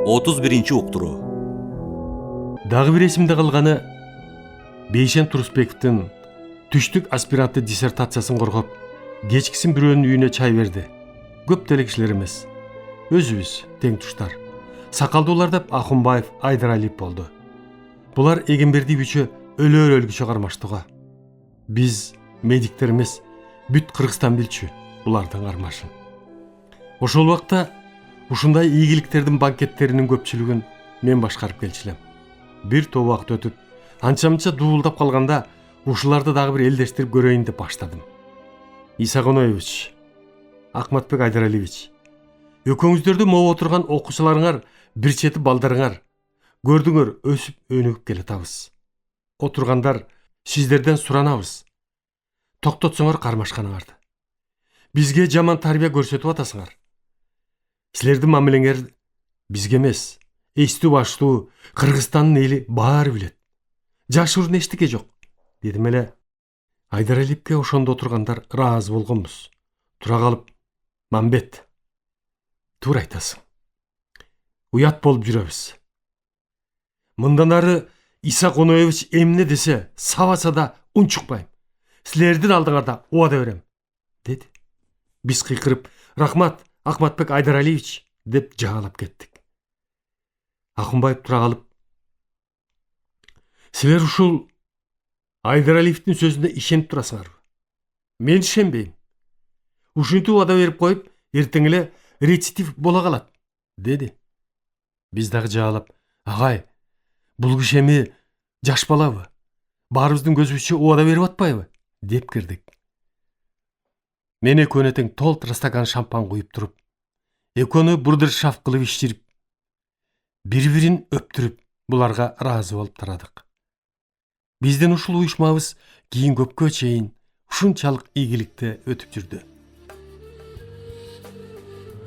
31 уктуруу. Дагы бир эсимде калганы Бейшен Турусбековдун түштүк аспиранты диссертациясын коргоп, кечкисин бирөөнүн үйүнө чай берди. Көп деле кишилер эмес. Өзүбүз тең туштар. Сакалдуулар деп Акунбаев, Айдаралиев болду. Булар эгемберди бүчө өлөр өлгүчө кармаштыга. Биз медиктер эмес, бүт Кыргызстан билчү булардын кармашын. Ошол убакта ушундай ийгиликтердин банкеттеринин көпчүлүгүн мен башкарып келчилем. Бир топ убакыт өтүп, анча-мынча дуулдап калганда ушуларды дагы бир элдештирип көрөйүн деп баштадым. Иса Коноевич, Акматбек Айдаралиевич, экөөңүздөрдү могу отурган окуучуларыңар, бир чети балдарыңар, көрдүңөр өсүп өнүгүп келатабыз. Отургандар сиздерден суранабыз. Токтотсоңор кармашканыңарды. Бизге жаман тарбия көрсөтүп атасыңар. Силердин мамилеңер бизге эмес, эстүү баштуу Кыргызстандын эли баары билет. Жашыруун эчтеке жок, дедим эле. Айдаралиевке ошондо отургандар ыраазы болгонбуз. Тура калып, Мамбет, туура айтасың. Уят болуп жүрөбүз. Мындан ары Иса Коноевич эмне десе, сабаса да унчукпайм. Силердин алдыңарда убада берем, деди. Биз кыйкырып, рахмат, Акматбек Айдаралиевич, деп жаалап кеттик. Акунбаев тура калып, силер ушул Айдаралиевдин сөзүнө ишенип турасыңарбы? Мен ишенбейм. Ушинтип убада берип коюп, эртең эле рецидив боло калат, деди. Биз дагы жаалап, агай, бул киши эми жаш балабы? Баарыбыздын көзүбүзчө убада берип атпайбы? Деп кирдик. Мен экөөнө тең толтура стакан шампан куюп туруп, экөөнү бурдершафт кылып ишчирип, бири-бирин өптүрүп, буларга ыраазы болуп тарадык. Биздин ушул уюшмабыз кийин көпкө чейин ушунчалык ийгиликте өтүп жүрдү.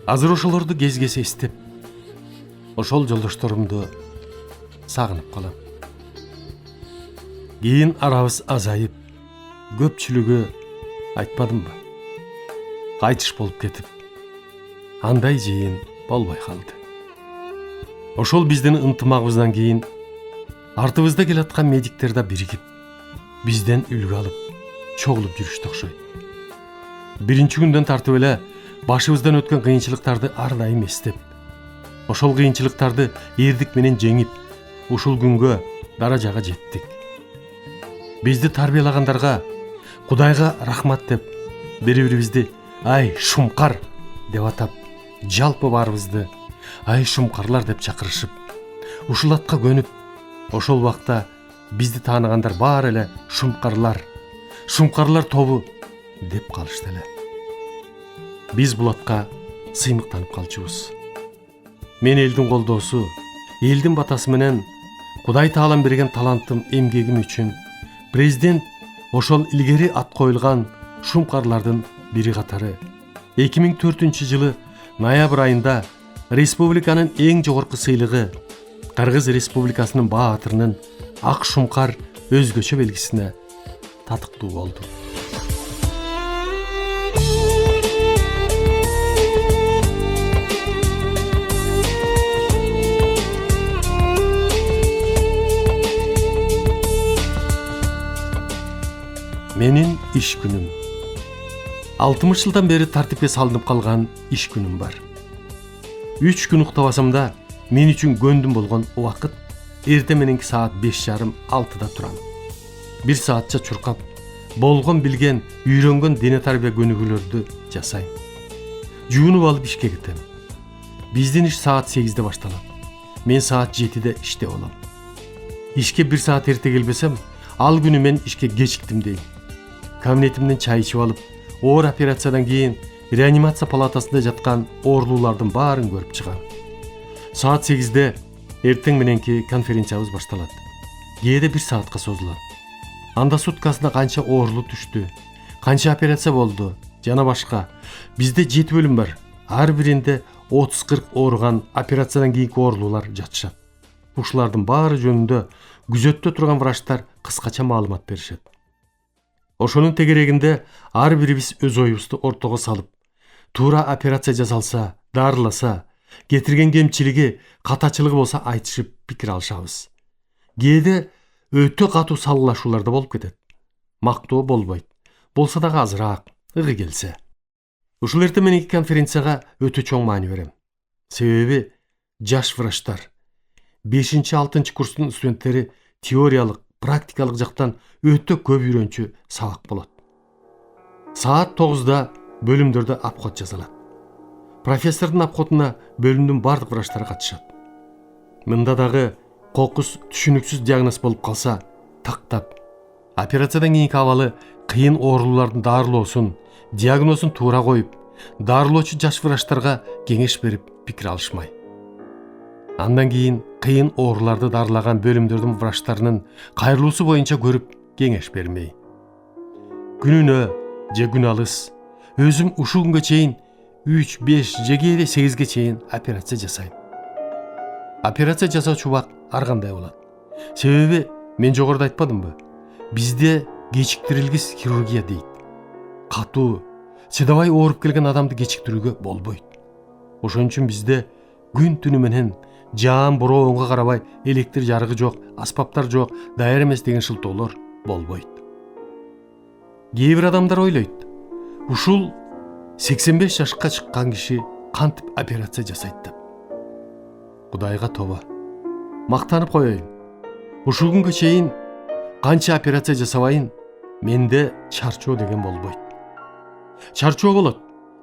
Азыр ошолорду кезгесе эстеп, ошол жолдошторумду сагынып калам. Кийин арабыз азайып, көпчүлүгү, айтпадымбы, кайтыш болуп кетип, андай жыйын болбой калды. Ошол биздин ынтымагыбыздан кийин артыбызда келаткан медиктер да биригип, бизден үлгү алып, чогулуп жүрүштү окшойт. Биринчи күндөн тартып эле башыбыздан өткөн кыйынчылыктарды ар дайым эстеп, ошол кыйынчылыктарды эрдик менен жеңип, ушул күнгө даражага жеттик. Бизди тарбиялагандарга, Кудайга рахмат деп, бири-бирибизди ай шумкар деп атап, жалпы баарыбызды ай шумкарлар деп чакырышып, ушул атка көнүп, ошол убакта бизди тааныгандар баары эле шумкарлар тобу деп калышты эле. Биз бул атка сыймыктанып калчубуз. Мен элдин колдоосу, элдин батасы менен Кудай таалам берген талантым, эмгегим үчүн президент ошол илгери ат коюлган шумкарлардын бири катары 2004 жылы ноябрь айында республиканын эң жогорку сыйлыгы Кыргыз Республикасынын баатырынын ак шумкар өзгөчө белгисине татыктуу болду. Менин иш күнүм. 60 жылдан бери тартипке салынып калган иш күнүм бар. 3 күн уктабасам да, мен үчүн көндүм болгон убакыт эрте мененки саат 5:30-6-да турам. 1 саатча чуркап, болгон билген, үйрөнгөн дене тарбия көнүгүүлөрдү жасайм. Жуунуп алып ишке кетем. Биздин иш саат 8-де башталат. Мен саат 7-де иште болом. Ишке 1 саат эрте келбесем, ал күнү мен ишке кечиктим дейм. Кабинетимден чай ичип алып, оор операциядан кийин реанимация палатасында жаткан оорулуулардын баарын көрүп чыгам. Саат 8-де эртең мененки конференциябыз башталат. Кээде 1 саатка созулат. Анда суткасына канча оорулуу түштү, канча операция болду, жана башка. Бизде 7 бөлүм бар. Ар биринде 30-40 ооруган операциядан кийинки оорулуулар жатышат. Ушулардын баары жөнүндө күзөттө турган врачтар кыскача маалымат беришет. Ошонун тегерегинде ар бирибиз өз оюбузду ортого салып, туура операция жасалса, дарыласа, кетирген кемчилиги, катачылыгы болсо айтышып пикир алышабыз. Кээде өтө катуу салгылашуулар да болуп кетет. Мактоо болбойт. Болсо дагы азыраак, ыгы келсе. Ушул эртең мененки конференцияга өтө чоң маани берем. Себеби жаш врачтар, 5-6 курстун студенттери теориялык, практикалык жактан өтө көп үйрөнчү сабак болот. Саат 9-да бөлүмдөрдө апход жазылат. Профессордун апходуна бөлүмдүн бардык врачтары катышат. Мында дагы кокус түшүнүксүз диагноз болуп калса, тактап, операциядан кийинки абалы кыйын оорулардын дарылоосун, диагнозун туура коюп, дарылоочу жаш врачтарга кеңеш берип пикир алышмай. Андан кийин кыйын ооруларды дарылаган бөлүмдөрдүн врачтарынын кайрылуусу боюнча көрүп кеңеш бермей. Күнүнө же күн алыс, өзүм ушул күнгө чейин 3, 5 же кээде 8ге чейин операция жасайм. Операция жасоочу убак ар кандай болот. Себеби мен жогоруда айтпадымбы? Бизде кечиктирилгис хирургия дейт. Катуу, чыдабай ооруп келген адамды кечиктирүүгө болбойт. Ошон үчүн бизде күн түнү менен жаан бороонго карабай электр жарыгы жок, аспаптар жок, даяр эмес деген шылтоолор болбойт. Кээ бир адамдар ойлойт, ушул 85 жашка чыккан киши кантип операция жасайт деп. Кудайга тоба. Мактанып коеюн. Ушул күнгө чейин канча операция жасабайын, менде чарчоо деген болбойт. Чарчоо болот,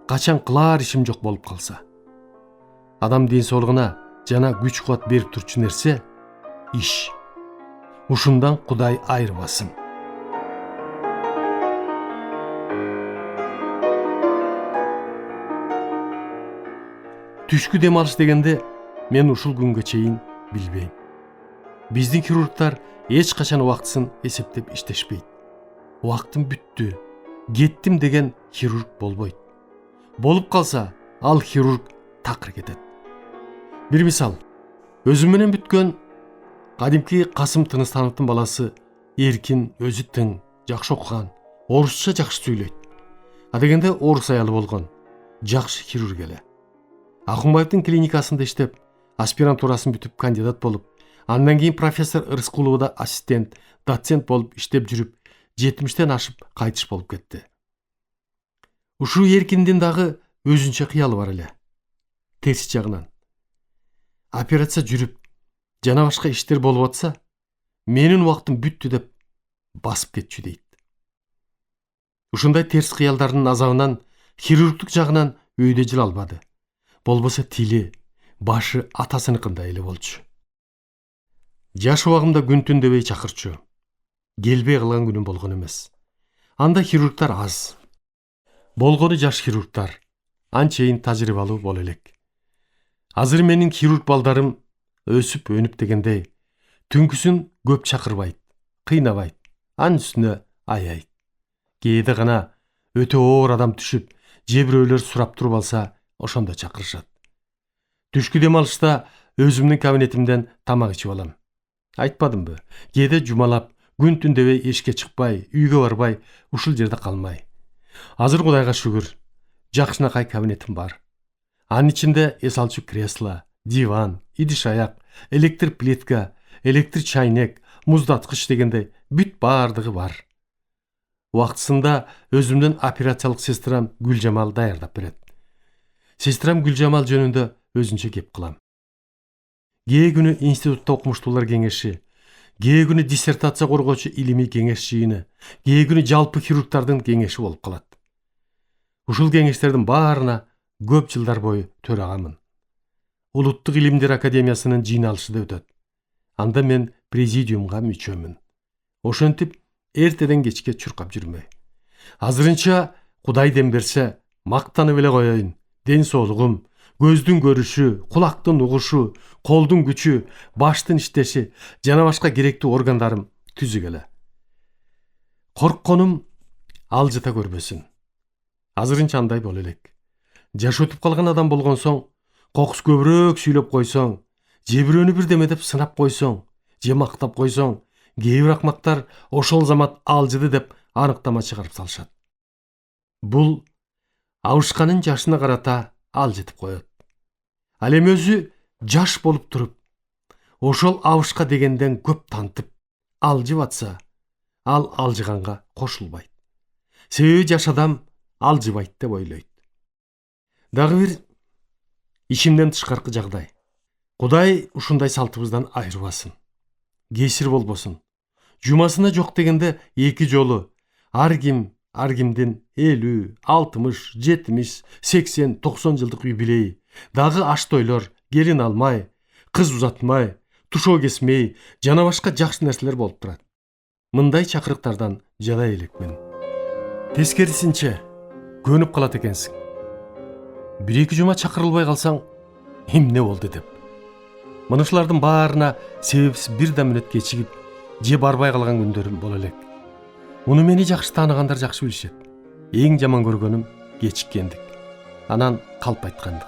качан кылаар ишим жок болуп калса. Адам ден соолугуна жана күч кубат берип турчу нерсе иш. Ушундан Кудай айырбасын. Түшкү дем алыш дегенде мен ушул күнгө чейин билбейм. Биздин хирургтар эч качан убактысын эсептеп иштешпейт. Убактым бүттү, кеттим деген хирург болбойт. Болуп калса, ал хирург такыр кетет. Бир мисал, өзүм менен бүткөн кадимки Касым Тыныстановдун баласы Эркин өзү тең, жакшы окуган, орусча жакшы сүйлөйт. Адегенде орус аялы болгон, жакшы хирург эле. Акунбаевдин клиникасында иштеп, аспирантурасын бүтүп кандидат болуп, андан кийин профессор Рыскуловда ассистент, доцент болуп иштеп жүрүп, 70-тен ашып кайтыш болуп кетти. Ушул Эркиндин дагы өзүнчө кыялы бар эле. Терс жагынан. Операция жүрүп, жана башка иштер болуп атса, менин убактым бүттү деп басып кетчү дейт. Ушундай терс кыялдардын азабынан хирургдук жагынан өйдө жыл албады. Болбосо тили, башы атасыныкындай эле болчу. Жаш убагымда күн түн дебей чакырчу. Келбей калган күнүм болгон эмес. Анда хирургтар аз. Болгону жаш хирургтар, анчейин тажрыйбалуу боло элек. Азыр менин хирург балдарым өсүп өнүп дегендей, түнкүсүн көп чакырбайт, кыйнабайт, анын үстүнө аяйт. Кээде гана өтө оор адам түшүп, же бирөөлөр сурап туруп алса, ошондо чакырышат. Түшкү дем алышта өзүмдүн кабинетимден тамак ичип алам. Айтпадымбы? Кээде жумалап, күн түн дебей эшикке чыкпай, үйгө барбай, ушул жерде калмай. Азыр Кудайга шүгүр, жакшынакай кабинетим бар. Анын ичинде эс алчу кресло, диван, идиш аяк, электр плитка, электр чайнек, муздаткыч дегендей бүт бардыгы бар. Убактысында өзүмдүн операциялык сестрам Гүлжамал даярдап берет. Сестрам Гүлжамал жөнүндө өзүнчө кеп кылам. Кээ күнү институтта окумуштуулар кеңеши, кээ күнү диссертация коргоочу илимий кеңеш жыйыны, кээ күнү жалпы хирургтардын кеңеши болуп калат. Ушул кеңештердин баарына көп жылдар бою төрагамын. Улуттук илимдер академиясынын жыйналышы да өтөт. Анда мен президиумга мүчөмүн. Ошентип эртеден кечке чуркап жүрмөй. Азырынча Кудай дем берсе, мактанып эле коеюн. Ден соолугум, көздүн көрүшү, кулактын угушу, колдун күчү, баштын иштеши жана башка керектүү органдарым түзүк эле. Коркконум алжыта көрбөсүн. Азырынча андай боло элек. Жаш өтүп калган адам болгон соң, кокус көбүрөөк сүйлөп койсоң, же бирөөнү бирдеме деп сынап койсоң, же мактап койсоң, кээ бир акмактар ошол замат алжыды деп аныктама чыгарып салышат. Бул абышканын жашына карата алжытып коет. Ал эми өзү жаш болуп туруп, ошол абышка дегенден көп тантып, алжып атса, ал алжыганга кошулбайт. Себеби жаш адам алжыбайт деп ойлойт. Дагы бир ичимден тышкаркы жагдай. Кудай ушундай салтыбыздан айырбасын. Кесир болбосун. Жумасына жок дегенде эки жолу ар кимдин 50, 60, 70, 80, 90 жылдык юбилейи, дагы аш тойлор, келин алмай, кыз узатмай, тушоо кесмей жана башка жакшы нерселер болуп турат. Мындай чакырыктардан жада элекмин. Тескерисинче көнүп калат экенсиң. Бир-эки жума чакырылбай калсаң, эмне болду деп. Мынушулардын баарына себепсиз бир да мүнөт кечигип, же барбай калган күндөрүм боло элек. Муну мени жакшы тааныгандар жакшы билишет. Эң жаман көргөнүм кечиккендик, анан калп айткандык.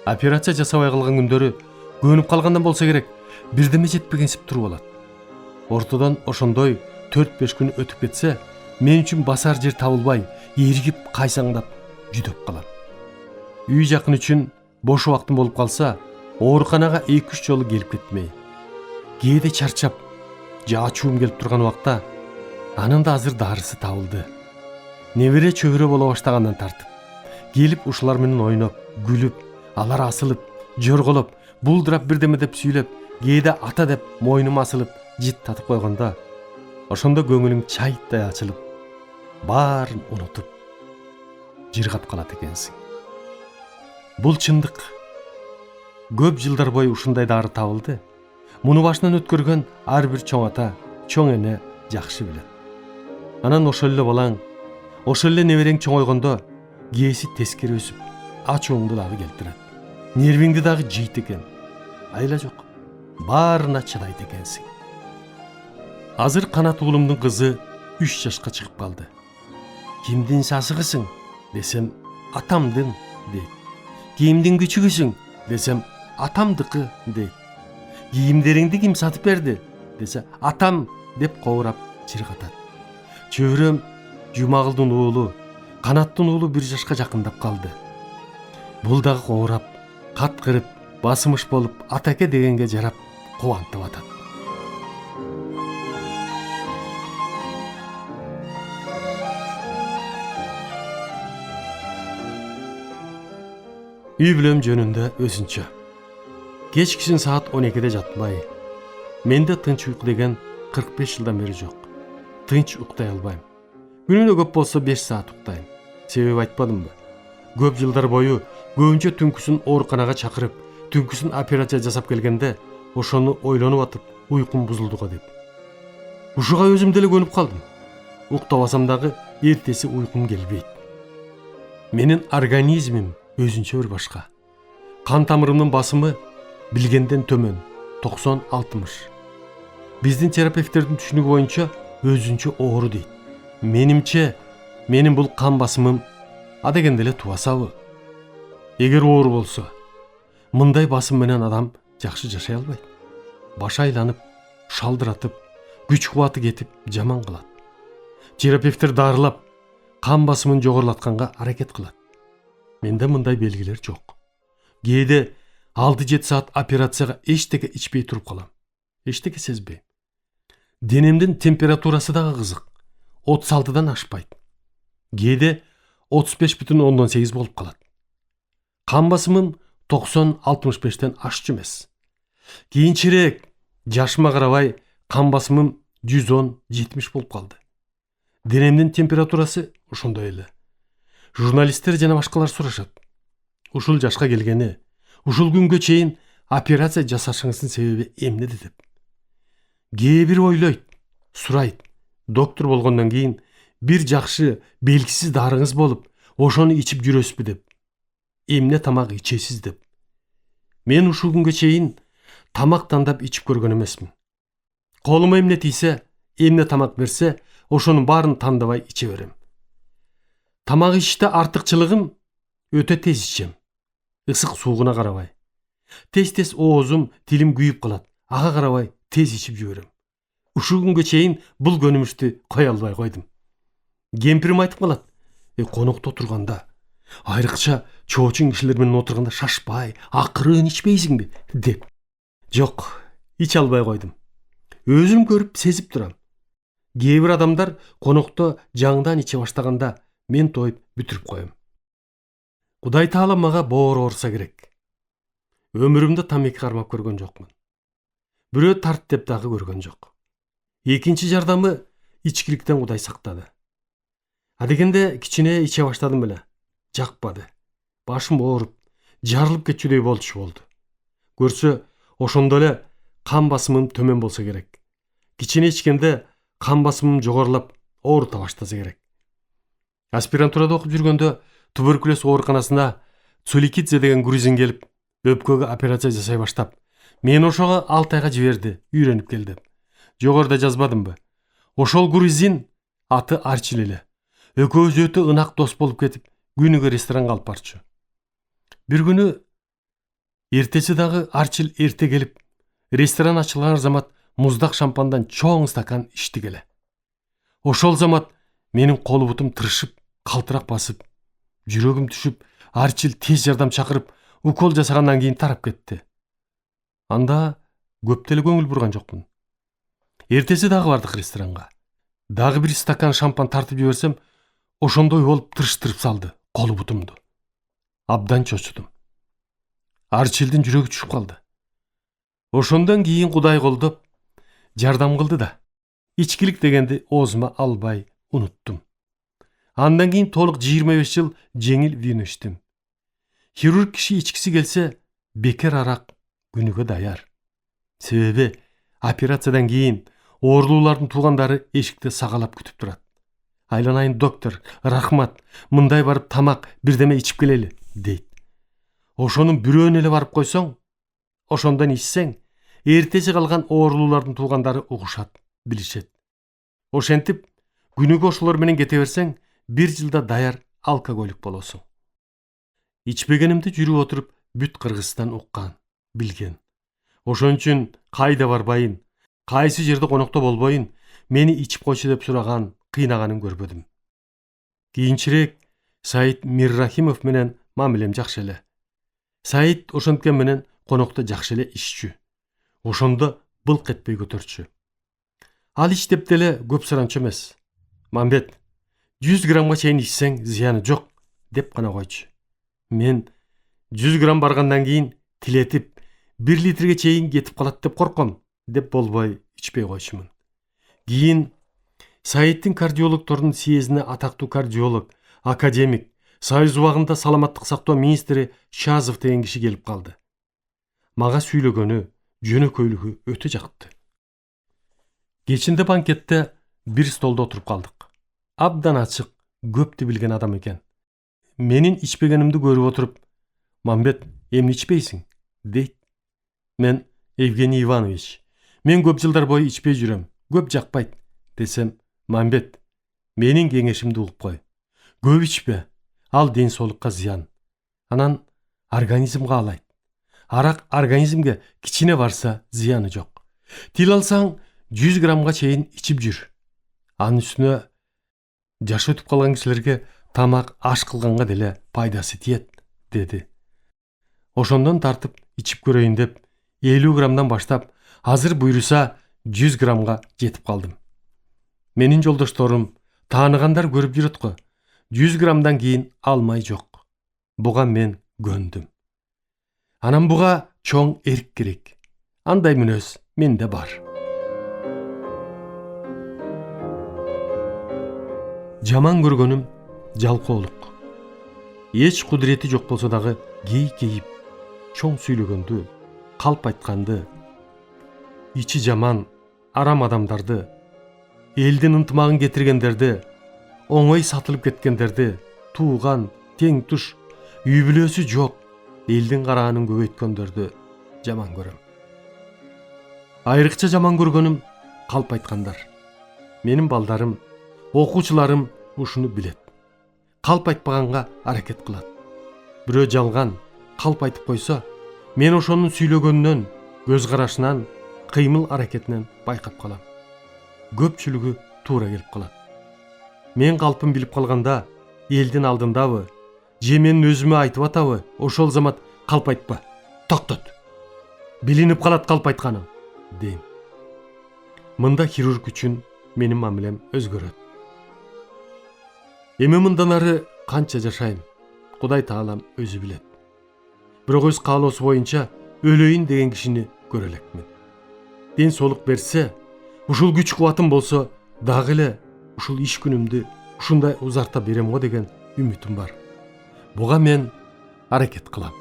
Операция жасабай калган күндөрү көнүп калгандан болсо керек, бирдеме жетпегенсип туруп алат. Ортодон ошондой 4-5 күн өтүп кетсе, мен үчүн басар жер табылбай, эригип, кайсаңдап, жүдөп калам. Үй жакын үчүн бош убактым болуп калса, ооруканага 2-3 жолу келип кетмей. Кээде чарчап, же ачуум келип турган убакта, анын да азыр дарысы табылды. Небере чөбүрө боло баштагандан тартып, келип ушулар менен ойноп, күлүп, алар асылып, жорголоп, булдурап бирдеме деп сүйлөп, кээде ата деп мойнума асылып, жит татып койгондо, ошондо көңүлүң чайыттай ачылып, баарын унутуп, жыргап калат экенсиң. Бул чындык. Көп жылдар бою ушундай дары табылды. Муну башынан өткөргөн ар бир чоң ата, чоң эне жакшы билет. Анан ошол эле балаң, ошол эле неберең чоңойгондо кээси тескери өсүп, ачууңду дагы келтирет. Нервиңди дагы жейт экен. Айла жок. Баарына чыдайт экенсиң. Азыр Канат уулумдун кызы 3 жашка чыгып калды. Кимдин сасыгысың десем, атамдын дейт. Кимдин күчүгүсүң десем, атамдыкы дейт. Кийимдериңди ким сатып берди десе, атам деп коурап чыргатат. Чөбүрөм Жумагылдын уулу, Канаттын уулу 1 жашка жакындап калды. Бул дагы коурап, каткырып, басымыш болуп, атаке дегенге жарап, кубантып атат. Үй бүлөм жөнүндө өзүнчө. Кечкисин саат 12-де жатмай, менде тынч уйку деген 45 жылдан бери жок. Тынч уктай албайм. Күнүнө көп болсо 5 саат уктайм. Себеби айтпадымбы? Көп жылдар бою көбүнчө түнкүсүн ооруканага чакырып, түнкүсүн операция жасап келгенде, ошону ойлонуп атып, уйкум бузулду го деп. Ушуга өзүм деле көнүп калдым. Уктабасам дагы эртеси уйкум келбейт. Менин организмим өзүнчө бир башка. Кан тамырымдын басымы билгенден төмөн 90-60. Биздин терапевттердин түшүнүгү боюнча өзүнчө оору дейт. Менимче, менин бул кан басымым адегенде эле тубасабы. Эгер оору болсо, мындай басым менен адам жакшы жашай албайт. Баш айланып, шалдыратып, күч кубаты кетип жаман кылат. Терапевттер дарылап, кан басымын жогорулатканга аракет кылат. Менде мындай белгилер жок. Кээде 6-7 саат операцияга эчтеке ичпей туруп калам. Эчтеке сезбейм. Денемдин температурасы дагы кызык. 36-дан ашпайт. Кээде 35,8 болуп калат. Кан басымым 90-65тен ашчу эмес. Кийинчерээк жашыма карабай кан басымым 110-70 болуп калды. Денемдин температурасы ошондой эле. Журналисттер жана башкалар сурашат. Ушул жашка келгени, ушул күнгө чейин операция жасашыңыздын себеби эмнеде деп. Кээ бир ойлойт, сурайт. Доктор болгондон кийин бир жакшы белгисиз дарыңыз болуп, ошону ичип жүрөсүзбү деп. Эмне тамак ичесиз деп. Мен ушул күнгө чейин тамак тандап ичип көргөн эмесмин. Колума эмне тийсе, эмне тамак берсе, ошонун баарын тандабай иче берем. Тамак ичиште артыкчылыгым өтө тез ичем. Ысык суугуна карабай. Тез-тез оозум, тилим күйүп калат. Ага карабай тез ичип жиберем. Ушул күнгө чейин бул көнүмүштү кое албай койдум. Кемпирим айтып калат. Конокто турганда, Айрыкча чоочун кишилер менен отурганда шашпай, акырын ичпейсиңби деп. Жок, иче албай койдум. Өзүм көрүп сезип турам. Кээ бир адамдар конокто жаңдан иче баштаганда мен тоюп бүтүрүп коем. Кудай Таала мага боору орса керек. Өмүрүмдө тамеки кармап көргөн жокмун. Бирөө тарт деп дагы көргөн жок. Экинчи жардамы ичкиликтен Кудай сактады. Адегенде кичине иче баштадым эле. Жакпады. Башым ооруп, жарылып кетчүдөй болчу болду. Көрсө, ошондо эле кан басымым төмөн болсо керек. Кичине ичкенде кан басымым жогорулап, оорута баштаса керек. Аспирантурада окуп жүргөндө туберкулез ооруканасына Цуликидзе деген грузин келип, өпкөгө операция жасай баштап, мен ошого 6 айга жиберди, үйрөнүп кел деп. Жогоруда жазбадымбы? Ошол грузин аты Арчил эле. Экөөбүз өтө ынак дос болуп кетип, күнүгө ресторанга алып барчу. Бир күнү эртеси дагы Арчил эрте келип, ресторан ачылган замат муздак шампандан чоң стакан ичтик эле. Ошол замат менин колу бутум тырышып, калтырак басып, жүрөгүм түшүп, Арчил тез жардам чакырып, укол жасагандан кийин тарап кетти. Анда көп деле көңүл бурган жокмун. Эртеси дагы бардык ресторанга. Дагы бир стакан шампан тартып жиберсем, ошондой болуп тырыштырып салды колу бутумду. Абдан чочудум. Арчилдин жүрөгү түшүп калды. Ошондон кийин Кудай колдоп, жардам кылды да. Ичкилик дегенди оозума албай унуттум. Андан кийин толук 25 жыл жеңил вино ичтим. Хирург киши ичкиси келсе, бекер арак күнүгө даяр. Себеби операциядан кийин оорулуулардын туугандары эшикте сагалап күтүп турат. Айланайын доктор, рахмат, мындай барып тамак бирдеме ичип келели, дейт. Ошонун бирөөнө эле барып койсоң, ошондон ичсең, эртеси калган оорулуулардын туугандары угушат, билишет. Ошентип, күнүгө ошолор менен кете берсең, 1 жылда даяр алкоголик болосуң. Ичпегенимди жүрүп отуруп бүт Кыргызстан уккан, билген. Ошон үчүн кайда барбайын, кайсы жерде конокто болбойын, мени ичип койчу деп сураган, кыйнаганын көрбөдүм. Кийинчерээк Саид Миррахимов менен мамилем жакшы эле. Саид ошенткен менен конокто жакшы эле иччү. Ошондо былк этпей көтөрчү. Ал ич деп деле көп сурамчу эмес. Мамбет, 100 граммга чейин ичсең зыяны жок, деп гана койчу. Мен 100 грамм баргандан кийин тилетип, 1 литрге чейин кетип калат деп корком, деп болбой ичпей койчумун. Кийин Саидтин кардиологтордун съездине атактуу кардиолог, академик, Союз убагында саламаттык сактоо министри Шазов деген киши келип калды. Мага сүйлөгөнү, жөнөкөйлүгү өтө жакты. Кечинде банкетте бир столдо отуруп калдык. Абдан ачык, көптү билген адам экен. Менин ичпегенимди көрүп отуруп, Мамбет, эмне ичпейсиң, дейт. Мен, Евгений Иванович, мен көп жылдар бою ичпей жүрөм, көп жакпайт, десем, Мамбет, менин кеңешимди угуп кой. Көп ичпе, ал ден соолукка зыян. Анан организмге алайт. Арак организмге кичине барса зыяны жок. Тил алсаң 100 граммга чейин ичип жүр. Анын үстүнө жаш өтүп калган кишилерге тамак аш кылганга деле пайдасы тиет, деди. Ошондон тартып ичип көрөйүн деп 50 граммдан баштап, азыр буйруса 100 граммга жетип калдым. Менин жолдошторум, тааныгандар көрүп жүрөт го. 100 граммдан кийин алмай жок. Буга мен көндүм. Анан буга чоң эрк керек. Андай мүнөз менде бар. Жаман көргөнүм жалкоолук. Эч кудурети жок болсо дагы кейип, чоң сүйлөгөндү, калп айтканды, ичи жаман, арам адамдарды, элдин ынтымагын кетиргендерди, оңой сатылып кеткендерди, тууган, тең туш, үй бүлөсү жок, элдин караанын көбөйткөндөрдү жаман көрөм. Айрыкча жаман көргөнүм калп айткандар. Менин балдарым, окуучуларым ушуну билет. Калп айтпаганга аракет кылат. Бирөө жалган, калп айтып койсо, мен ошонун сүйлөгөнүнөн, көз карашынан, кыймыл аракетинен байкап калам. Көпчүлүгү туура келип калат. Мен калпын билип калганда, элдин алдындабы, же мен өзүмө айтып атабы, ошол замат калп айтпа. Токтот. Билинип калат калп айтканың, дейм. Мында хирург үчүн менин мамилем өзгөрөт. Эми мындан ары канча жашайм, Кудай Таалам өзү билет. Бирок өз каалоосу боюнча өлөйүн деген кишини көрө элекмин. Ден соолук берсе, ушул күч кубатым болсо, дагы эле ушул иш күнүмдү ушундай узарта берем го деген үмүтүм бар. Буга мен аракет кылам.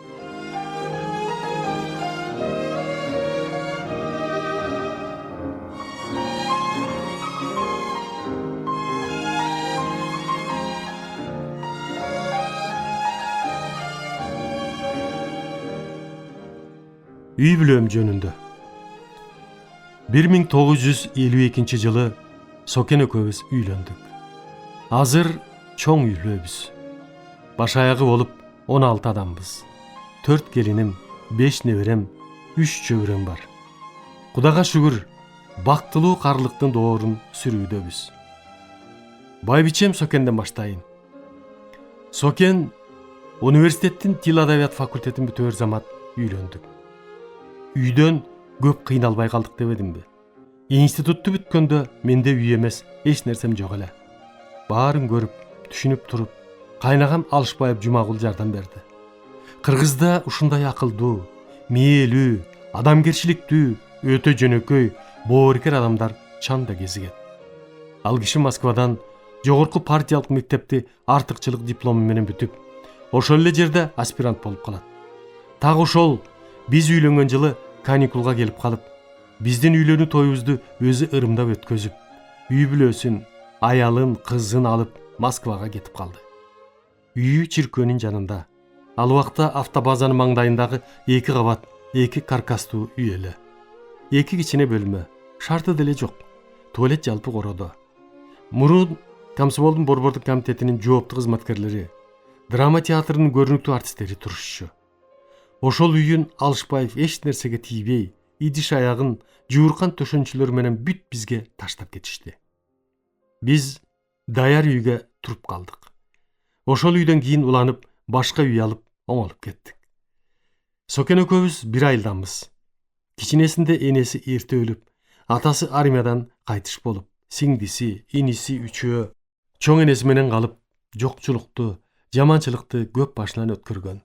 Үй бүлөм жөнүндө. 1952 жылы Сокен экөөбүз үйлөндүк. Азыр чоң үйлөөбүз. Баш аягы болуп 16 адамбыз. 4 келиним, 5 неберем, 3 чөбүрөм бар. Кудайга шүгүр, бактылуу карлыктын доорун сүрүүдөбүз. Байбичем Сокенден баштайын. Сокен университеттин тил адабият факультетин бүтөөр замат үйлөндүк. Үйдөн көп кыйналбай калдык дебедимби? Институтту бүткөндө менде үй эмес эч нерсем жок эле. Баарын көрүп, түшүнүп туруп, кайнагам Алышбаев Жумагул жардам берди. Кыргызда ушундай акылдуу, мээлүү, адамгерчиликтүү, өтө жөнөкөй, боорукер адамдар чанда кезигет. Ал киши Москвадан жогорку партиялык мектепти артыкчылык диплому менен бүтүп, ошол эле жерде аспирант болуп калат. Так ошол биз үйлөнгөн жылы каникулга келип калып, биздин үйлөнүү тоюбузду өзү ырымдап өткөзүп, үй бүлөсүн, аялын, кызын алып Москвага кетип калды. Үйү чиркөөнүн жанында. Ал убакта автобазанын маңдайындагы 2 кабат, 2 каркастуу үй эле. 2 кичине бөлмө, шарты деле жок. Туалет жалпы короодо. Мурун комсомолдун борбордук комитетинин жооптуу кызматкерлери, драма театрынын көрүнүктүү артисттери турушчу. Ошол үйүн Алышбаев эч нерсеге тийбей, идиш аягын жууркан төшөнчүлөр менен бүт бизге таштап кетишти. Биз даяр үйгө туруп калдык. Ошол үйдөн кийин уланып, башка үй алып, оңолуп кеттик. Сокен экөөбүз 1 айылданбыз. Кичинесинде энеси эрте өлүп, атасы армиядан кайтыш болуп, сиңдиси, иниси үчөө чоң энеси менен калып, жокчулукту, жаманчылыкты көп башынан өткөргөн.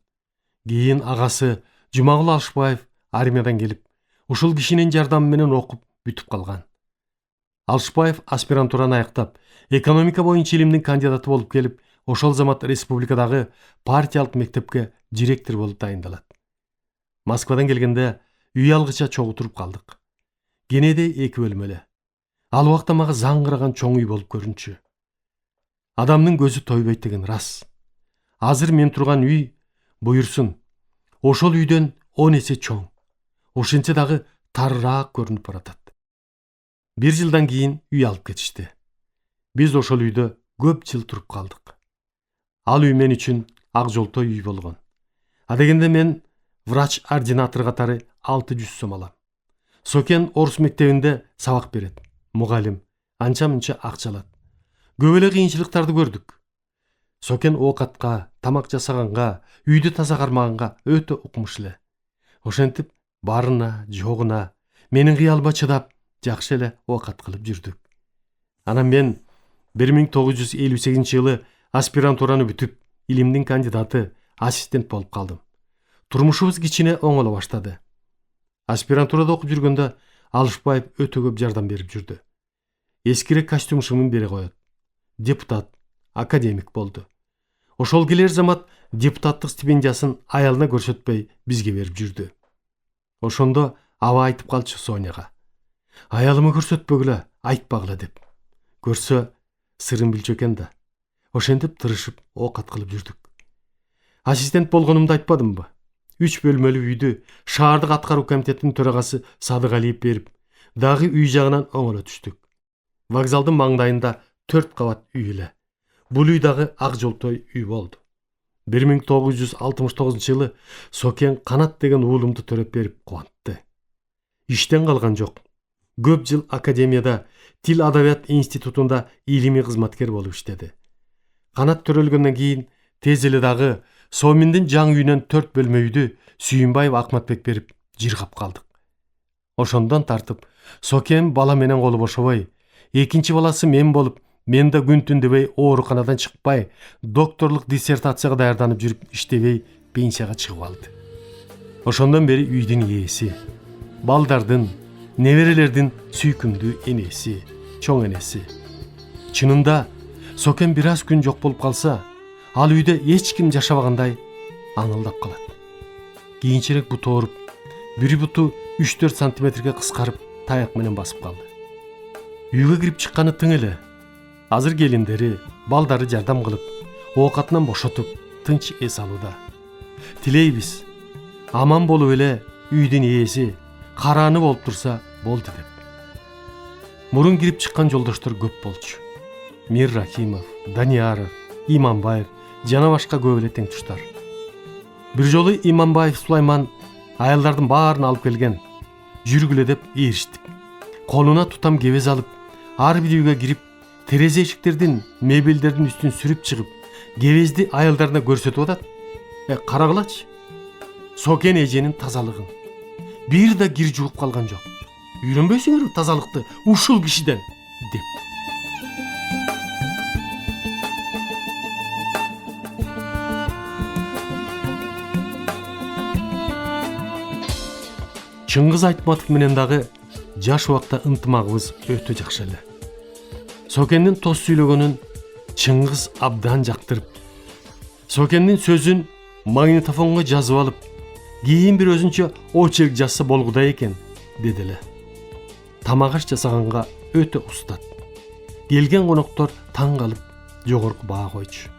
Кийин агасы Жумагул Алышбаев армиядан келип, ушул кишинин жардамы менен окуп бүтүп калган. Алышбаев аспирантураны аяктап, экономика боюнча илимдин кандидаты болуп келип, ошол замат республикадагы партиялык мектепке директор болуп дайындалат. Москвадан келгенде үй алгыча чогуу туруп калдык. Кенеде 2 бөлмө эле. Ал убакта мага заңгыраган чоң үй болуп көрүнчү. Адамдын көзү тойбойт деген рас. Азыр мен турган үй буйрсун, ошол үйдөн 10 эсе чоң. Ошентсе дагы тарыраак көрүнүп баратат. 1 жылдан кийин үй алып кетишти. Биз ошол үйдө көп жыл туруп калдык. Ал үй мен үчүн ак жолтой үй болгон. Адегенде мен врач-ординатор катары 600 сом алам. Сокен орус мектебинде сабак берет. Мугалим анча-мынча акча алат. Көп эле кыйынчылыктарды көрдүк. Сокен оокатка, тамак жасаганга, үйдү таза кармаганга өтө укмуш эле. Ошентип барына, жогуна, менин кыялыма чыдап, жакшы эле оокат кылып жүрдүк. Анан мен 1958 жылы аспирантураны бүтүп, илимдин кандидаты, ассистент болуп калдым. Турмушубуз кичине оңоло баштады. Аспирантурада окуп жүргөндө Алышбаев өтө көп жардам берип жүрдү. Эскирек костюм шымын бере коет. Депутат, академик болду. Ошол келер замат депутаттык стипендиясын аялына көрсөтпөй бизге берип жүрдү. Ошондо аба айтып калчу Соняга: "Аялыма көрсөтпөгүлө, айтпагыла" деп. Көрсө сырын билчү экен да. Ошентип тырышып оокат кылып жүрдүк. Ассистент болгонумду айтпадымбы? 3 бөлмөлүү үйдү шаардык аткаруу комитетинин төрагасы Садыгалиев берип, дагы үй жагынан оңоло түштүк. Вокзалдын маңдайында 4 кабат үй эле. Бул үй дагы ак жолтой үй болду. 1969 жылы Сокен Канат деген уулумду төрөп берип кубантты. Иштен калган жок. Көп жыл академияда, тил адабият институтунда илимий кызматкер болуп иштеди. Канат төрөлгөндөн кийин Тез эле дагы Соминдин жаңы үйүнөн 4 бөлмө үйдү Сүйүнбаев Акматбек берип жыргап калдык. Ошондон тартып Сокен бала менен колу бошобой, экинчи баласы мен болуп, мен да күн түн дебей ооруканадан чыкпай, докторлук диссертацияга даярданып жүрүп иштебей пенсияга чыгып алды. Ошондон бери үйдүн ээси, балдардын, неберелердин сүйкүмдүү энеси, чоң энеси. Чынында Сокен бир аз күн жок болуп калса, ал үйдө эч ким жашабагандай аңылдап калат. Кийинчерээк буту ооруп, бир буту 3-4 сантиметрге кыскарып, таяк менен басып калды. Үйгө кирип чыкканы тың эле. Азыр келиндери, балдары жардам кылып, оокатынан бошотуп, тынч эс алууда. Тилейбиз, аман болуп эле үйдүн ээси карааны болуп турса болду деп. Мурун кирип чыккан жолдоштор көп болчу. Мир Рахимов, Данияров, Иманбаев жана башка көп эле тең туштар. Бир жолу Иманбаев Сулайман аялдардын баарын алып келген. Жүргүлө деп ээришти. Колуна тутам кебез алып, ар бир үйгө кирип, терезе эшиктердин, мебелдердин үстүн сүрүп чыгып, кебезди аялдарына көрсөтүп атат. Карагылачы. Сокен эженин тазалыгын. Бир да кир жууп калган жок. Үйрөнбөйсүңөрбү тазалыкты ушул кишиден деп. Чыңгыз Айтматов менен дагы жаш убакта ынтымагыбыз өтө жакшы эле. Сокендин тос сүйлөгөнүн Чыңгыз абдан жактырып, Сокендин сөзүн магнитофонго жазып алып, кийин бир өзүнчө очерк жазса болгудай экен, деди эле. Тамак аш жасаганга өтө устат. Келген коноктор таң калып, жогорку баа койчу.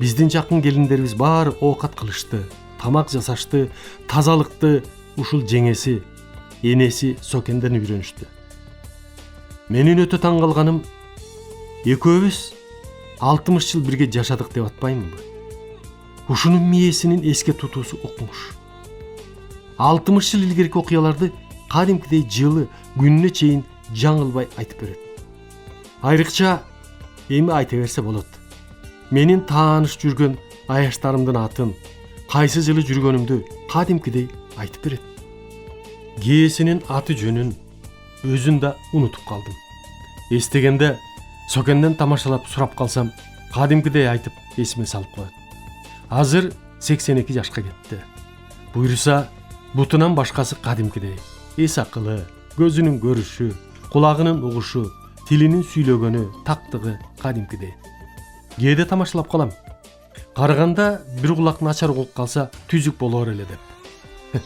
Биздин жакын келиндерибиз баары оокат кылышты, тамак жасашты, тазалыкты ушул жеңеси, энеси Сокенден үйрөнүштү. Менин өтө таң калганым, экөөбүз 60 жыл бирге жашадык деп атпаймынбы? Ушунун мээсинин эске тутуусу укмуш. 60 жыл илгерки окуяларды кадимкидей жылы күнүнө чейин жаңылбай айтып берет. Айрыкча эми айта берсе болот. Менин тааныш жүргөн аяштарымдын атын, кайсы жылы жүргөнүмдү кадимкидей айтып берет. Кээсинин аты жөнүн өзүн да унутуп калдым. Эстегенде Сокенден тамашалап сурап калсам, кадимкидей айтып эсиме салып коет. Азыр 82 жашка кетти. Буйруса, бутунан башкасы кадимкидей. Эс акылы, көзүнүн көрүшү, кулагынын угушу, тилинин сүйлөгөнү, тактыгы кадимкидей. Кээде тамашалап калам. Караганда бир кулак начар угуп калса түзүк болор эле деп.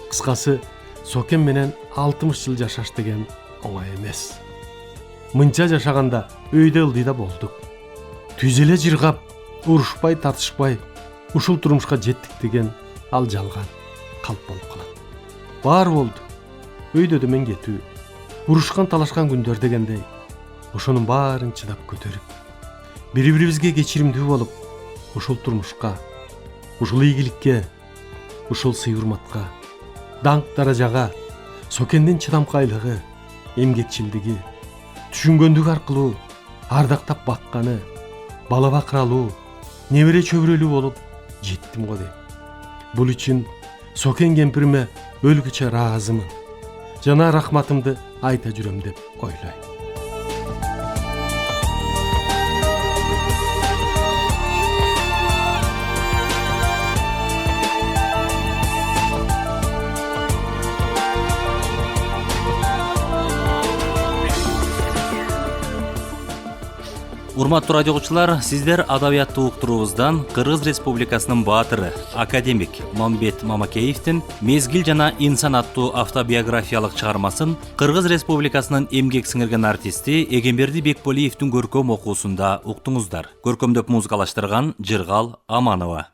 Кыскасы, Сокен менен 60 жыл жашаш деген оңой эмес. Мынча жашаганда өйдө ылдыйда болдук. Түз эле жыргап, урушпай тартышпай, ушул турмушка жеттик деген ал жалган калп болуп калат. Бар болду. Өйдөдө мен кетүү, урушкан талашкан күндөр дегендей, ошонун баарын чыдап көтөрүп, бири-бирибизге кечиримдүү болуп, ушул турмушка, ушул ийгиликке, ушул сый-урматка, даңк даражага, Сокендин чыдамкайлыгы, эмгекчилдиги, түшүнгөндүгү аркылуу ардактап бакканы, бала бакыралуу, небере чөбүрөлүү болуп жеттим го дейм. Бул үчүн Сокен кемпириме өлгүчө ыраазымын. Жана рахматымды айта жүрөм деп ойлойм. Урматтуу радио угуучулар, сиздер адабияттуу уктуруубуздан Кыргыз Республикасынын баатыры, академик Мамбет Мамакеевдин «Мезгил жана инсан» аттуу автобиографиялык чыгармасын Кыргыз Республикасынын эмгек сиңирген артисти Эгемберди Бекболиевдин көркөм окуусунда уктуңуздар. Көркөмдөп музыкалаштырган Жыргал Аманова.